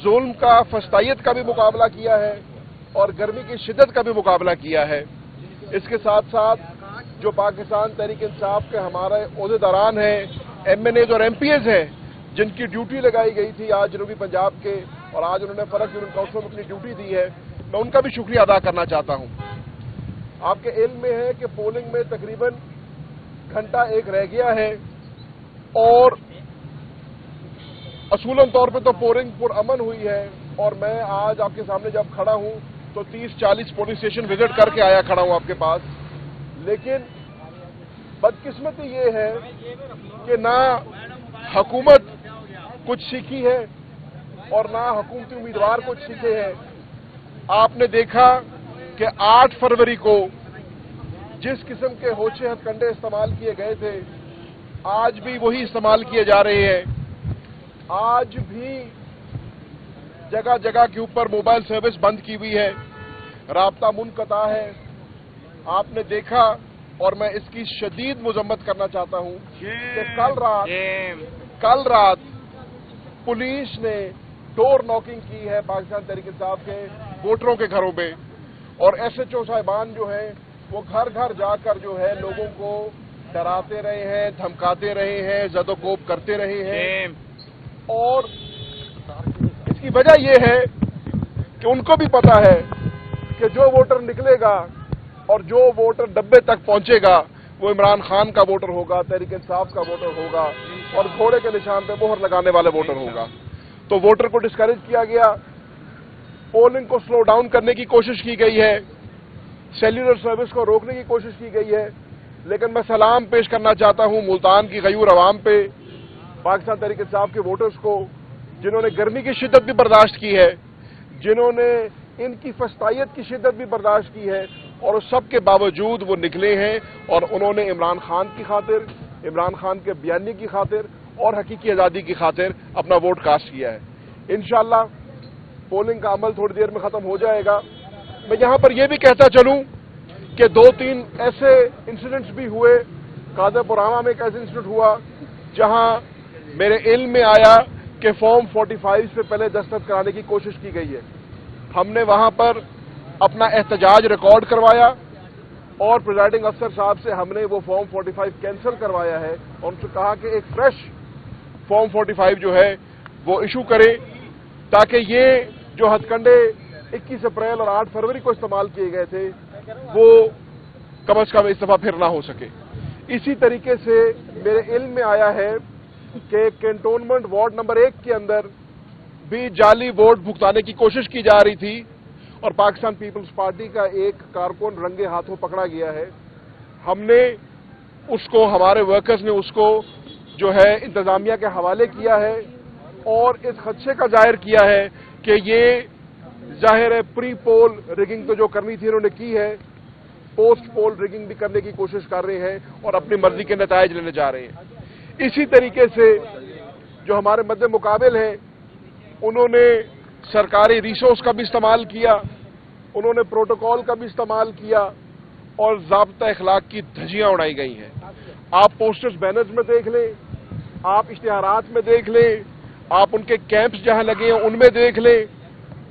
ظلم کا فسطائیت کا بھی مقابلہ کیا ہے اور گرمی کی شدت کا بھی مقابلہ کیا ہے۔ اس کے ساتھ ساتھ جو پاکستان تحریک انصاف کے ہمارے عہدیداران ہیں، ایم این ایز اور ایم پی ایز ہیں، جن کی ڈیوٹی لگائی گئی تھی آج جنوبی پنجاب کے، اور آج انہوں نے فرق یونین کونسل میں اپنی ڈیوٹی دی ہے، میں ان کا بھی شکریہ ادا کرنا چاہتا ہوں۔ آپ کے علم میں ہے کہ پولنگ میں تقریباً گھنٹہ ایک رہ گیا ہے، اور اصولاً طور پہ تو پولنگ پرامن ہوئی ہے، اور میں آج آپ کے سامنے جب کھڑا ہوں تو 30-40 پولنگ اسٹیشن وزٹ کر کے آیا کھڑا ہوں آپ کے پاس، لیکن بدقسمتی یہ ہے کہ نہ حکومت کچھ سیکھی ہے اور نہ حکومتی امیدوار کچھ سیکھے ہیں۔ آپ نے دیکھا کہ 8 فروری کو جس قسم کے ہوچے ہتھ کنڈے استعمال کیے گئے تھے، آج بھی وہی استعمال کیے جا رہے ہیں۔ آج بھی جگہ جگہ کے اوپر موبائل سروس بند کی ہوئی ہے، رابطہ منقطع ہے۔ آپ نے دیکھا، اور میں اس کی شدید مذمت کرنا چاہتا ہوں کہ کل رات پولیس نے ڈور ناکنگ کی ہے پاکستان تحریک انصاف کے ووٹروں کے گھروں میں، اور ایس ایچ او صاحبان جو ہیں وہ گھر گھر جا کر جو ہے لوگوں کو ڈراتے رہے ہیں، دھمکاتے رہے ہیں، زد و کوب کرتے رہے ہیں، اور اس کی وجہ یہ ہے کہ ان کو بھی پتا ہے کہ جو ووٹر نکلے گا اور جو ووٹر ڈبے تک پہنچے گا وہ عمران خان کا ووٹر ہوگا، تحریک انصاف کا ووٹر ہوگا، اور گھوڑے کے نشان پہ مہر لگانے والے ووٹر ہوگا۔ تو ووٹر کو ڈسکریج کیا گیا، پولنگ کو سلو ڈاؤن کرنے کی کوشش کی گئی ہے، سیلولر سروس کو روکنے کی کوشش کی گئی ہے، لیکن میں سلام پیش کرنا چاہتا ہوں ملتان کی غیور عوام پہ، پاکستان تحریک انصاف کے ووٹرز کو، جنہوں نے گرمی کی شدت بھی برداشت کی ہے، جنہوں نے ان کی فسطائیت کی شدت بھی برداشت کی ہے، اور اس سب کے باوجود وہ نکلے ہیں اور انہوں نے عمران خان کی خاطر، عمران خان کے بیانیے کی خاطر اور حقیقی آزادی کی خاطر اپنا ووٹ کاسٹ کیا ہے۔ انشاءاللہ پولنگ کا عمل تھوڑی دیر میں ختم ہو جائے گا۔ میں یہاں پر یہ بھی کہتا چلوں کہ 2-3 ایسے انسیڈنٹس بھی ہوئے، قادر پرامہ میں ایک ایسا انسیڈنٹ ہوا جہاں میرے علم میں آیا کہ فارم 45 سے پہلے دستخط کرانے کی کوشش کی گئی ہے۔ ہم نے وہاں پر اپنا احتجاج ریکارڈ کروایا، اور پریزائڈنگ افسر صاحب سے ہم نے وہ فارم 45 کینسل کروایا ہے، اور ان سے کہا کہ ایک فریش فارم 45 جو ہے وہ ایشو کرے، تاکہ یہ جو ہتھ کنڈے 21 اپریل اور 8 فروری کو استعمال کیے گئے تھے وہ کم از کم اس دفعہ پھر نہ ہو سکے۔ اسی طریقے سے میرے علم میں آیا ہے کہ کینٹونمنٹ وارڈ نمبر 1 کے اندر بھی جعلی ووٹ بھگتانے کی کوشش کی جا رہی تھی، اور پاکستان پیپلز پارٹی کا ایک کارکن رنگے ہاتھوں پکڑا گیا ہے۔ ہم نے اس کو، ہمارے ورکرز نے اس کو جو ہے انتظامیہ کے حوالے کیا ہے، اور اس خدشے کا ظاہر کیا ہے کہ یہ ظاہر ہے پری پول ریگنگ تو جو کرنی تھی انہوں نے کی ہے، پوسٹ پول ریگنگ بھی کرنے کی کوشش کر رہے ہیں اور اپنی مرضی کے نتائج لینے جا رہے ہیں۔ اسی طریقے سے جو ہمارے مد مقابل ہیں، انہوں نے سرکاری ریسورس کا بھی استعمال کیا، انہوں نے پروٹوکول کا بھی استعمال کیا، اور ضابطہ اخلاق کی دھجیاں اڑائی گئی ہیں۔ آپ پوسٹرز بینرز میں دیکھ لیں، آپ اشتہارات میں دیکھ لیں، آپ ان کے کیمپس جہاں لگے ہیں ان میں دیکھ لیں،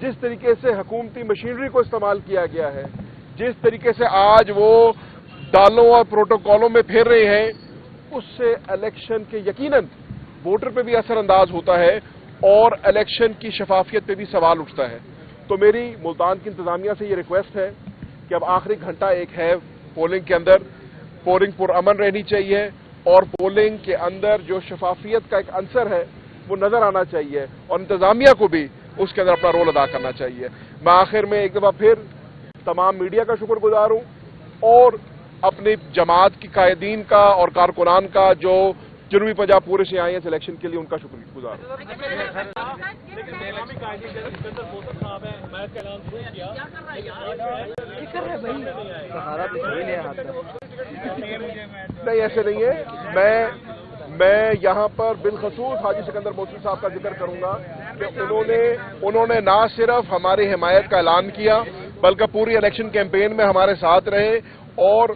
جس طریقے سے حکومتی مشینری کو استعمال کیا گیا ہے، جس طریقے سے آج وہ ڈالوں اور پروٹوکولوں میں پھیر رہے ہیں، اس سے الیکشن کے یقیناً ووٹر پہ بھی اثر انداز ہوتا ہے، اور الیکشن کی شفافیت پہ بھی سوال اٹھتا ہے۔ تو میری ملتان کی انتظامیہ سے یہ ریکویسٹ ہے کہ اب آخری گھنٹہ ایک ہے پولنگ کے اندر، پولنگ پرامن رہنی چاہیے، اور پولنگ کے اندر جو شفافیت کا ایک عنصر ہے وہ نظر آنا چاہیے، اور انتظامیہ کو بھی اس کے اندر اپنا رول ادا کرنا چاہیے۔ میں آخر میں ایک دفعہ پھر تمام میڈیا کا شکر گزار ہوں، اور اپنی جماعت کی قائدین کا اور کارکنان کا جو جنوبی پنجاب پورے سے آئے ہیں سلیکشن کے لیے، ان کا شکر گزار ہوں۔ نہیں، ایسے نہیں ہے۔ میں یہاں پر بالخصوص حاجی سکندر موصل صاحب کا ذکر کروں گا کہ انہوں نے نہ صرف ہماری حمایت کا اعلان کیا بلکہ پوری الیکشن کیمپین میں ہمارے ساتھ رہے، اور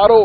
RO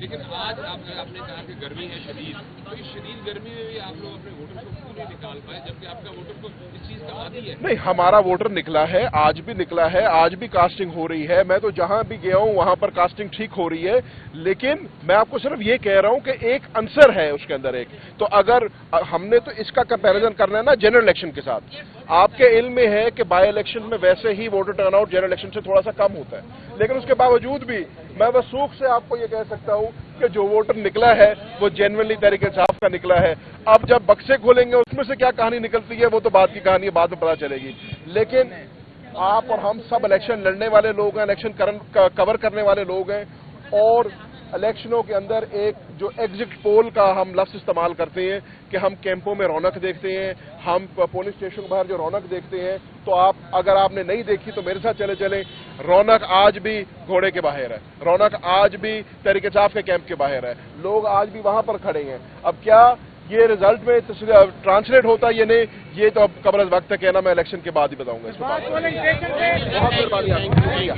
لیکن آج آپ نے کہا کہ گرمی ہے شدید، تو اس شدید گرمی میں بھی آپ لوگ اپنے ووٹر کو کیوں نہیں نکال پائے، جبکہ آپ کا ووٹر کو اس چیز کا عادی ہے؟ نہیں، ہمارا ووٹر نکلا ہے، آج بھی نکلا ہے، آج بھی کاسٹنگ ہو رہی ہے، میں تو جہاں بھی گیا ہوں وہاں پر کاسٹنگ ٹھیک ہو رہی ہے، لیکن میں آپ کو صرف یہ کہہ رہا ہوں کہ ایک عنصر ہے اس کے اندر ایک، تو اگر ہم نے تو اس کا کمپیریزن کرنا ہے نا جنرل الیکشن کے ساتھ. آپ کے علم میں ہے کہ بائی الیکشن میں ویسے ہی voter turnout general election سے تھوڑا سا کم ہوتا ہے، لیکن اس کے باوجود بھی میں وثوق سے آپ کو یہ کہہ سکتا ہوں کہ جو ووٹر نکلا ہے وہ جینوئنلی طریقے سے آپ کا نکلا ہے. اب جب بکسے کھولیں گے اس میں سے کیا کہانی نکلتی ہے وہ تو بعد کی کہانی ہے، بعد میں پتہ چلے گی. لیکن آپ اور ہم سب الیکشن لڑنے والے لوگ ہیں، الیکشن کور کرنے والے لوگ ہیں، اور الیکشنوں کے اندر ایک جو ایگزٹ پول کا ہم لفظ استعمال کرتے ہیں کہ ہم کیمپوں میں رونق دیکھتے ہیں، ہم پولیس اسٹیشن کے باہر جو رونق دیکھتے ہیں، تو اگر آپ نے نہیں دیکھی تو میرے ساتھ چلیں، رونق آج بھی گھوڑے کے باہر ہے، رونق آج بھی تحریک انصاف کے کیمپ کے باہر ہے، لوگ آج بھی وہاں پر کھڑے ہیں. اب کیا یہ رزلٹ میں ٹرانسلیٹ ہوتا ہے یہ نہیں، یہ تو اب قبل از وقت ہے کہنا، میں الیکشن کے بعد ہی بتاؤں گا اس کے بعد. بہت مہربانی آپ کی، شکریہ.